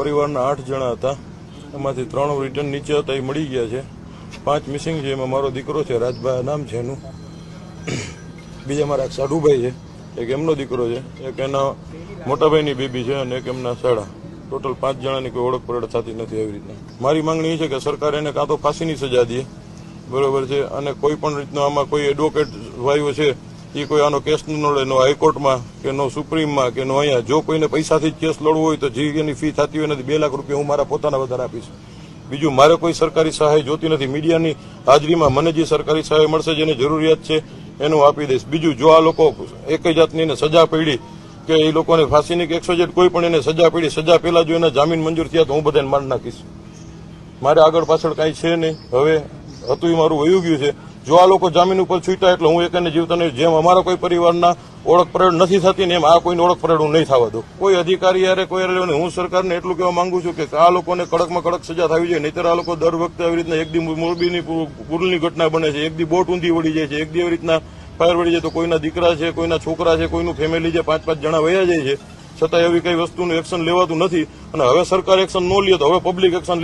પરિવારના 8 જણા હતા, એમાંથી 3 રિટર્ન નીચે હતા, એ મળી ગયા છે. 5 મિસિંગ છે, એમાં મારો દીકરો છે, રાજભાઈ નામ છે એનું. બીજા મારા એક સાઢુભાઈ છે, એક એમનો દીકરો છે, એક એના મોટાભાઈની બેબી છે અને એક એમના સાડા. ટોટલ 5 જણાની કોઈ ઓળખ પરેડ થતી નથી. એવી રીતના મારી માંગણી એ છે કે સરકાર એને કાં તો ફાંસીની સજા દે, બરોબર છે, અને કોઈ પણ રીતનો આમાં કોઈ એડવોકેટ ભાઈઓ છે એ કોઈ આનો કેસ ન લડે, નો હાઈકોર્ટમાં કે નો સુપ્રીમમાં કે નો અહીંયા. જો કોઈને પૈસાથી જ કેસ લડવો હોય તો જે એની ફી થતી હોય નથી, 2 લાખ રૂપિયા હું મારા પોતાના વધારે આપીશ. બીજું મારે કોઈ સરકારી સહાય જોતી નથી. મીડિયાની હાજરીમાં મને જે સરકારી સહાય મળશે, જેને જરૂરિયાત છે એનું આપી દઈશ. બીજું જો આ લોકો એક જાતની એને સજા પડી કે એ લોકોને ફાંસીની કે 100 કોઈ પણ એને સજા પડી, સજા પહેલા જો એના જામીન મંજૂર થયા તો હું બધાને મારી નાખીશ. મારે આગળ પાછળ કાંઈ છે નહીં. હવે હતું એ મારું વયું ગયું છે. જો આ લોકો જામીન ઉપર છૂટ્યા એટલે હું એકને જીવતો નહીં. જેમ અમારા કોઈ પરિવારના ઓળખ પરેડ નથી થતી ને એમ આ કોઈની ઓળખ પરેડ હું નહીં થવા દઉં. કોઈ અધિકારી યારે કોઈ નહીં. હું સરકારને એટલું કહેવા માંગુ છું કે આ લોકોને કડકમાં કડક સજા થવી જોઈએ. નહીતર આ લોકો દર વખતે આવી રીતના એક દી મોરબીની પુલની ઘટના બને છે, એક દી બોટ ઊંધી વળી જાય છે, એક દી એવી રીતના ફાયર વળી જાય તો કોઈના દીકરા છે, કોઈના છોકરા છે, કોઈનું ફેમિલી છે, 5-5 જણા વયા જાય છે. છતાં એવી કઈ વસ્તુનું એક્શન લેવાતું નથી. અને હવે સરકાર એક્શન ન લે તો હવે પબ્લિક એક્શન